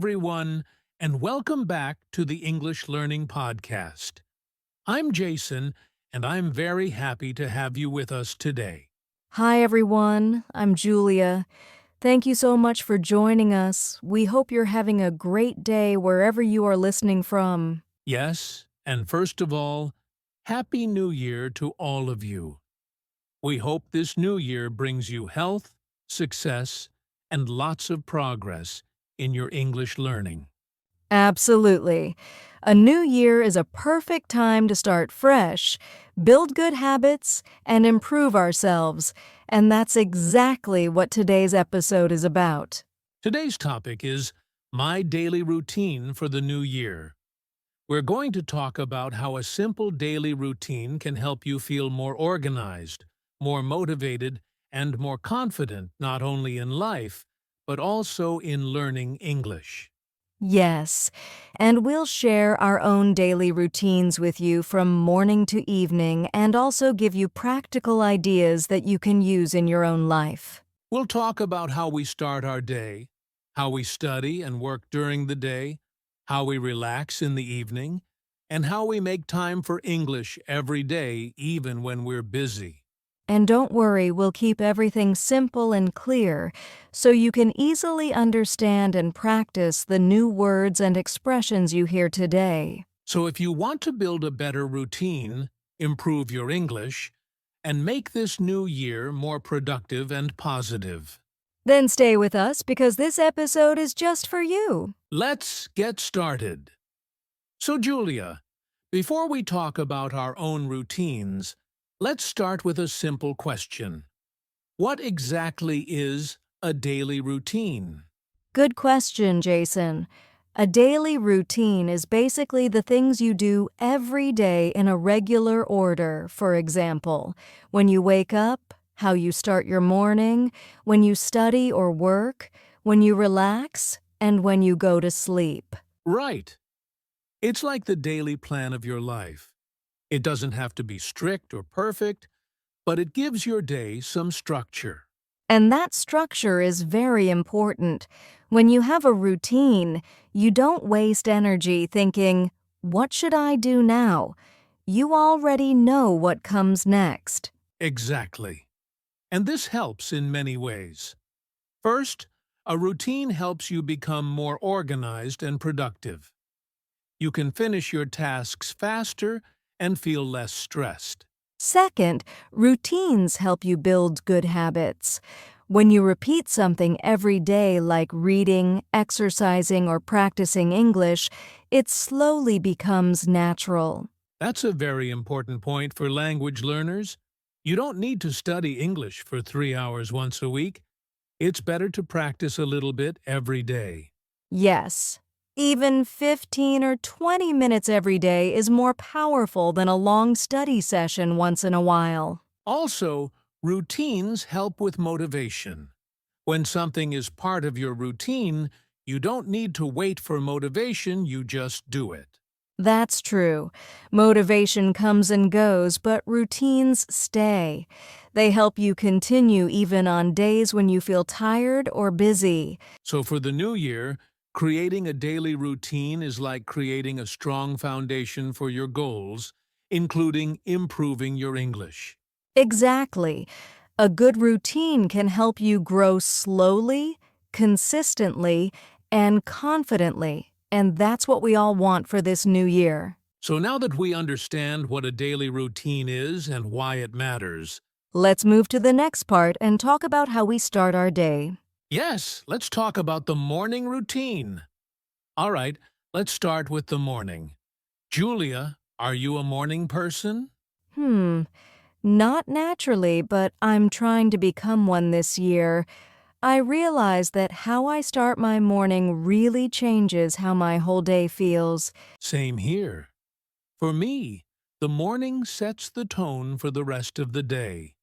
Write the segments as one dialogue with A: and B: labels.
A: everyone, and welcome back to the English Learning Podcast. I'm Jason, and I'm very happy to have you with us today.
B: Hi, everyone. I'm Julia. Thank you so much for joining us. We hope you're having a great day wherever you are listening from.
A: Yes, and first of all, Happy New Year to all of you. We hope this new year brings you health, success, and lots of progress in your English learning.
B: Absolutely. A new year is a perfect time to start fresh, build good habits, and improve ourselves. And that's exactly what today's episode is about.
A: Today's topic is My Daily Routine for the New Year. We're going to talk about how a simple daily routine can help you feel more organized, more motivated, and more confident not only in life, but also in learning English.
B: Yes, and we'll share our own daily routines with you from morning to evening and also give you practical ideas that you can use in your own life.
A: We'll talk about how we start our day, how we study and work during the day, how we relax in the evening, and how we make time for English every day even when we're busy.
B: And don't worry, we'll keep everything simple and clear so you can easily understand and practice the new words and expressions you hear today.
A: So if you want to build a better routine, improve your English, and make this new year more productive and positive,
B: Then stay with us because this episode is just for you.
A: let's get started. So Julia, before we talk about our own routines, let's start with a simple question. What exactly is a daily routine?
B: Good question, Jason. A daily routine is basically the things you do every day in a regular order. For example, when you wake up, how you start your morning, when you study or work, when you relax, and when you go to sleep.
A: Right. It's like the daily plan of your life. It doesn't have to be strict or perfect, but it gives your day some structure.
B: And that structure is very important. When you have a routine, you don't waste energy thinking, "What should I do now?" You already know what comes next.
A: Exactly. And this helps in many ways. First, a routine helps you become more organized and productive. You can finish your tasks faster and feel less stressed.
B: Second, routines help you build good habits. When you repeat something every day like reading, exercising, or practicing English, it slowly becomes natural.
A: That's a very important point for language learners. You don't need to study English for 3 hours once a week. It's better to practice a little bit every day.
B: Yes, even 15 or 20 minutes every day is more powerful than a long study session once in a while.
A: Also, routines help with motivation. When something is part of your routine, you don't need to wait for motivation, you just do it.
B: That's true. Motivation comes and goes, but routines stay. They help you continue even on days when you feel tired or busy.
A: So for the new year, creating a daily routine is like creating a strong foundation for your goals, including improving your English.
B: Exactly. A good routine can help you grow slowly, consistently, and confidently. And that's what we all want for this new year.
A: So now that we understand what a daily routine is and why it matters,
B: Let's move to the next part and talk about how we start our day.
A: yes, let's talk about the morning routine. All right, let's start with the morning. Julia, are you a morning person?
B: Not naturally, but I'm trying to become one this year. I realize that how I start my morning really changes how my whole day feels.
A: Same here. For me, the morning sets the tone for the rest of the day.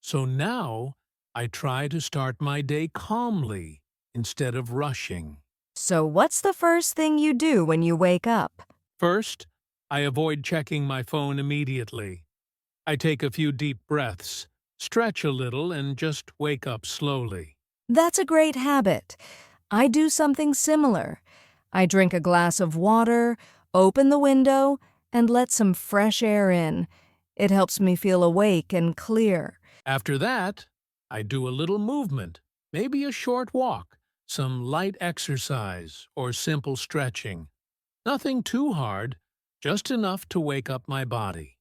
A: So now, I try to start my day calmly instead of rushing.
B: So what's the first thing you do when you wake up?
A: First, I avoid checking my phone immediately. I take a few deep breaths, stretch a little, and just wake up slowly.
B: That's a great habit. I do something similar. I drink a glass of water, open the window, and let some fresh air in. It helps me feel awake and clear.
A: After that, I do a little movement, maybe a short walk, some light exercise, or simple stretching. Nothing too hard, just enough to wake up my body.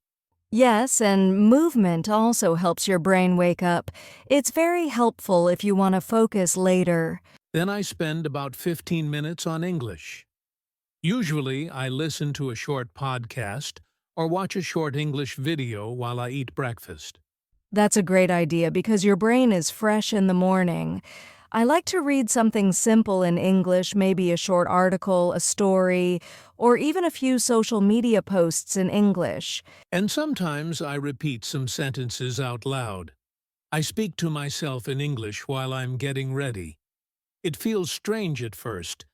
B: Yes, and movement also helps your brain wake up. It's very helpful if you want to focus later.
A: Then I spend about 15 minutes on English. Usually, I listen to a short podcast or watch a short English video while I eat breakfast.
B: That's a great idea because your brain is fresh in the morning. I like to read something simple in English, maybe a short article, a story, or even a few social media posts in English.
A: And sometimes I repeat some sentences out loud. I speak to myself in English while I'm getting ready. It feels strange at first,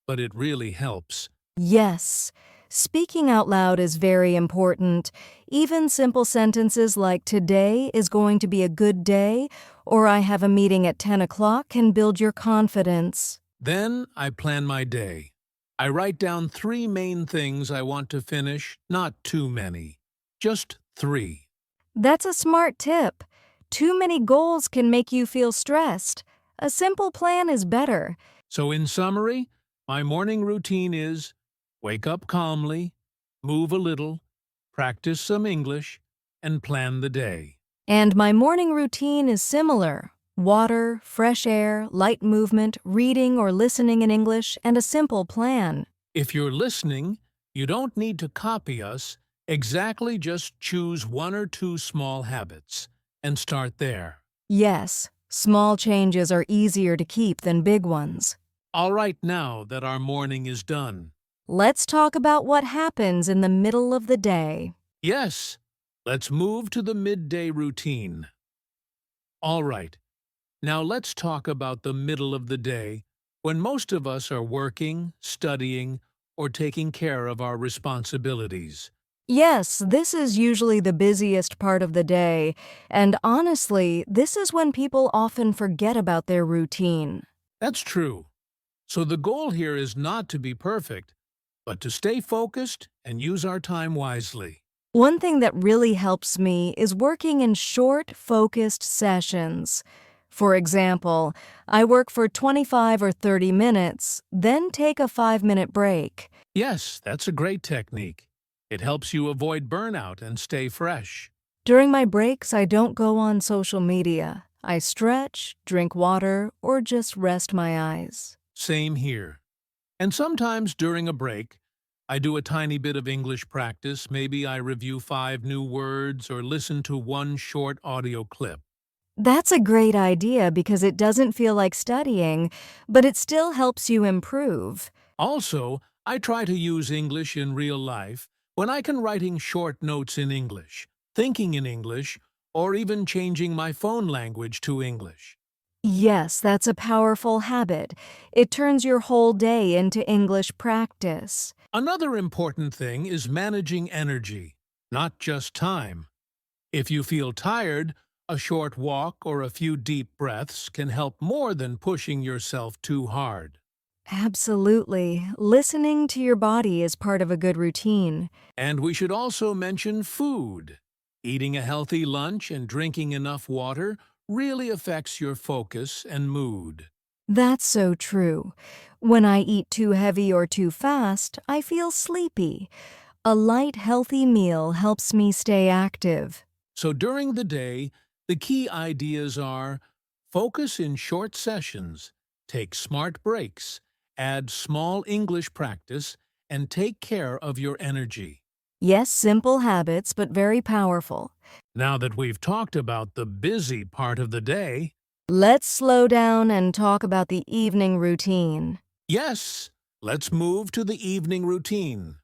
A: but it really helps.
B: Yes, speaking out loud is very important. Even simple sentences like today is going to be a good day or I have a meeting at 10 o'clock can build your confidence.
A: Then I plan my day. I write down 3 main things I want to finish, not too many, just 3.
B: That's a smart tip. Too many goals can make you feel stressed. A simple plan is better.
A: So in summary, my morning routine is wake up calmly, move a little, practice some English, and plan the day.
B: And my morning routine is similar. Water, fresh air, light movement, reading or listening in English, and a simple plan.
A: If you're listening, you don't need to copy us. Exactly, just choose 1 or 2 small habits and start there.
B: Yes, small changes are easier to keep than big ones.
A: All right, now that our morning is done.
B: Let's talk about what happens in the middle of the day.
A: Yes, let's move to the midday routine. All right, now let's talk about the middle of the day when most of us are working, studying, or taking care of our responsibilities.
B: Yes, this is usually the busiest part of the day, and honestly, this is when people often forget about their routine.
A: That's true. So the goal here is not to be perfect, but to stay focused and use our time wisely.
B: One thing that really helps me is working in short, focused sessions. For example, I work for 25 or 30 minutes, then take a 5-minute break.
A: Yes, that's a great technique. It helps you avoid burnout and stay fresh.
B: During my breaks, I don't go on social media. I stretch, drink water, or just rest my eyes.
A: Same here. And sometimes during a break, I do a tiny bit of English practice. Maybe I review 5 new words or listen to 1 short audio clip.
B: That's a great idea because it doesn't feel like studying, but it still helps you improve.
A: Also, I try to use English in real life when I can writing short notes in English, thinking in English, or even changing my phone language to English.
B: Yes, that's a powerful habit. It turns your whole day into English practice.
A: Another important thing is managing energy, not just time. If you feel tired, a short walk or a few deep breaths can help more than pushing yourself too hard.
B: Absolutely. Listening to your body is part of a good routine.
A: And we should also mention food. Eating a healthy lunch and drinking enough water really affects your focus and mood.
B: That's so true. When I eat too heavy or too fast, I feel sleepy. A light, healthy meal helps me stay active.
A: So during the day, the key ideas are focus in short sessions, take smart breaks, add small English practice, and take care of your energy.
B: Yes, simple habits, but very powerful.
A: Now that we've talked about the busy part of the day,
B: Let's slow down and talk about the evening routine.
A: yes, let's move to the evening routine.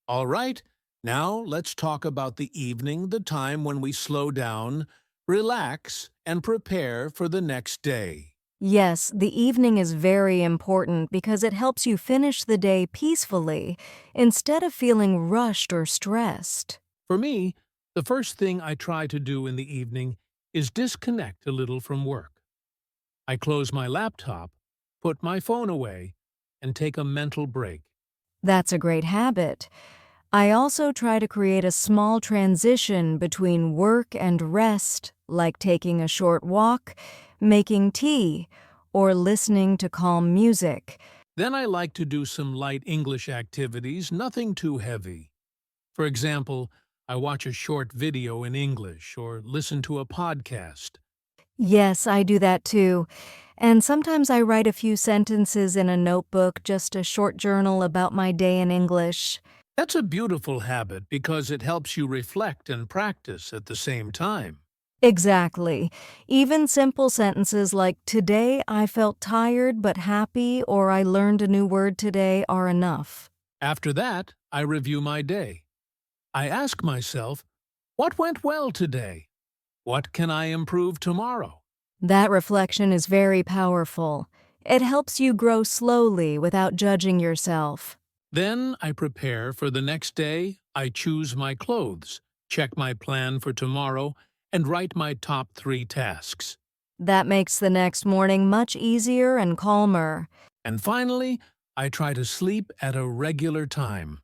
A: All right, now let's talk about the evening, the time when we slow down, relax, and prepare for the next day.
B: Yes, the evening is very important because it helps you finish the day peacefully instead of feeling rushed or stressed.
A: For me, the first thing I try to do in the evening is disconnect a little from work. I close my laptop, put my phone away, and take a mental break.
B: That's a great habit. I also try to create a small transition between work and rest, like taking a short walk, making tea, or listening to calm music.
A: Then I like to do some light English activities, nothing too heavy. For example, I watch a short video in English or listen to a podcast.
B: Yes, I do that too. And sometimes I write a few sentences in a notebook, just a short journal about my day in English.
A: That's a beautiful habit because it helps you reflect and practice at the same time.
B: Exactly. Even simple sentences like, "Today I felt tired but happy," or "I learned a new word today," are enough.
A: After that, I review my day. I ask myself, what went well today? What can I improve tomorrow?
B: That reflection is very powerful. It helps you grow slowly without judging yourself.
A: Then I prepare for the next day. I choose my clothes, check my plan for tomorrow, and write my top 3 tasks.
B: That makes the next morning much easier and calmer.
A: And finally, I try to sleep at a regular time.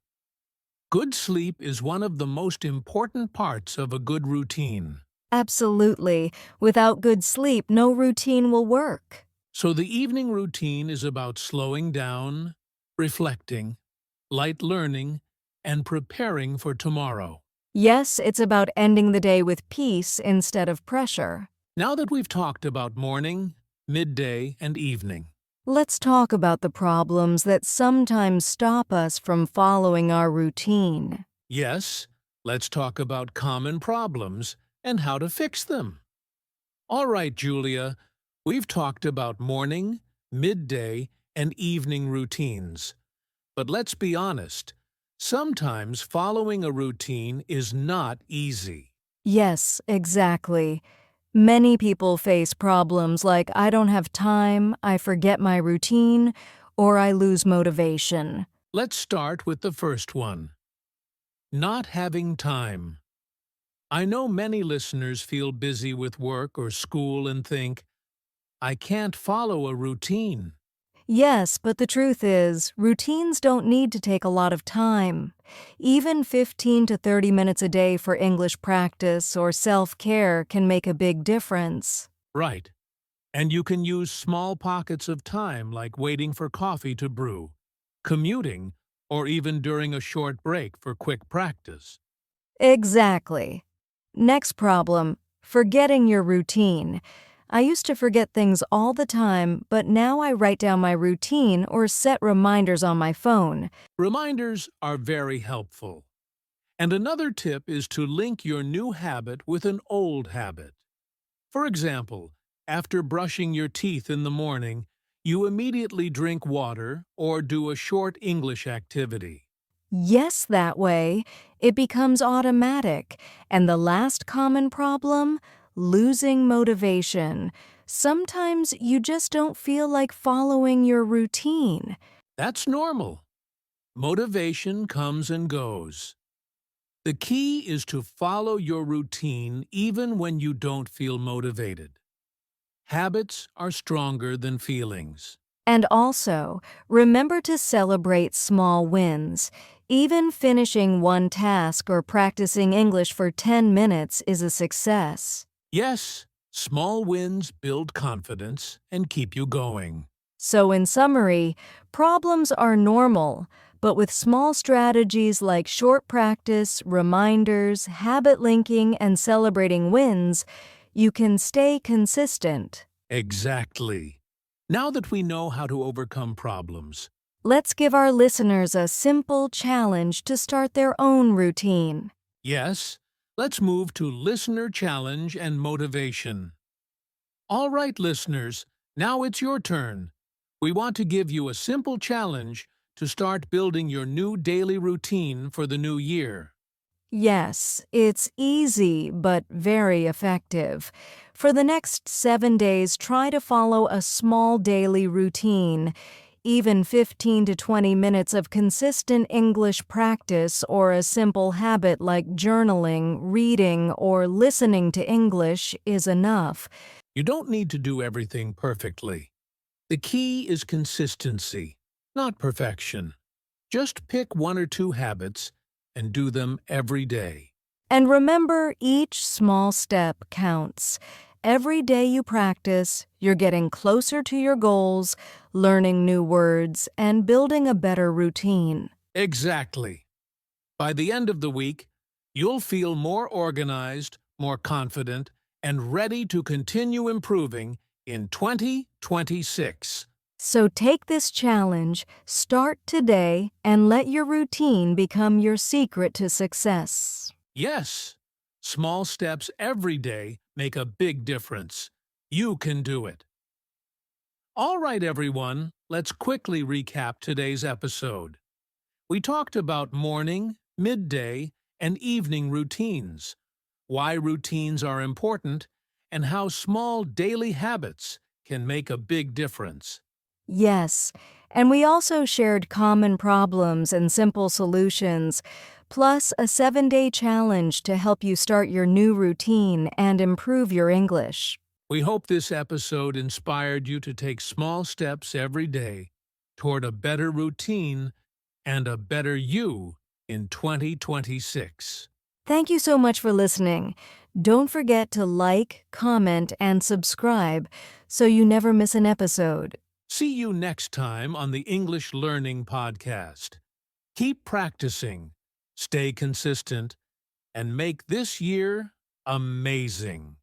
A: Good sleep is one of the most important parts of a good routine.
B: Absolutely. Without good sleep, no routine will work.
A: So the evening routine is about slowing down, reflecting, light learning, and preparing for tomorrow.
B: Yes, it's about ending the day with peace instead of pressure.
A: Now that we've talked about morning, midday, and evening,
B: Let's talk about the problems that sometimes stop us from following our routine.
A: yes, let's talk about common problems and how to fix them. All right, Julia, we've talked about morning, midday, and evening routines. But let's be honest, sometimes following a routine is not easy.
B: Yes, exactly. Many people face problems like "I don't have time," "I forget my routine," or "I lose motivation."
A: Let's start with the first one. Not having time. I know many listeners feel busy with work or school and think, I can't follow a routine.
B: Yes, but the truth is, routines don't need to take a lot of time. Even 15 to 30 minutes a day for English practice or self-care can make a big difference.
A: Right. And you can use small pockets of time like waiting for coffee to brew, commuting, or even during a short break for quick practice.
B: Exactly. Next problem, forgetting your routine. I used to forget things all the time, but now I write down my routine or set reminders on my phone.
A: Reminders are very helpful. And another tip is to link your new habit with an old habit. For example, after brushing your teeth in the morning, you immediately drink water or do a short English activity.
B: Yes, that way. It becomes automatic. And the last common problem? Losing motivation. Sometimes you just don't feel like following your routine.
A: That's normal. Motivation comes and goes. The key is to follow your routine even when you don't feel motivated. Habits are stronger than feelings.
B: And also, remember to celebrate small wins. Even finishing one task or practicing English for 10 minutes is a success.
A: Yes, small wins build confidence and keep you going.
B: So in summary, problems are normal, but with small strategies like short practice, reminders, habit linking, and celebrating wins, you can stay consistent.
A: Exactly. Now that we know how to overcome problems,
B: Let's give our listeners a simple challenge to start their own routine.
A: yes, let's move to listener challenge and motivation. All right, listeners, now it's your turn. We want to give you a simple challenge to start building your new daily routine for the new year.
B: Yes, it's easy but very effective. For the next 7 days, try to follow a small daily routine. Even 15 to 20 minutes of consistent English practice or a simple habit like journaling, reading, or listening to English is enough.
A: You don't need to do everything perfectly. The key is consistency, not perfection. Just pick 1 or 2 habits and do them every day.
B: And remember, each small step counts. Every day you practice, you're getting closer to your goals, learning new words, and building a better routine.
A: Exactly. By the end of the week, you'll feel more organized, more confident, and ready to continue improving in 2026.
B: So take this challenge, start today, and let your routine become your secret to success.
A: Yes, small steps every day make a big difference. You can do it. All right, everyone, let's quickly recap today's episode. We talked about morning, midday, and evening routines, why routines are important, and how small daily habits can make a big difference.
B: Yes, and we also shared common problems and simple solutions, plus a 7-day challenge to help you start your new routine and improve your English.
A: We hope this episode inspired you to take small steps every day toward a better routine and a better you in 2026.
B: Thank you so much for listening. Don't forget to like, comment, and subscribe so you never miss an episode.
A: See you next time on the English Learning Podcast. Keep practicing, stay consistent, and make this year amazing.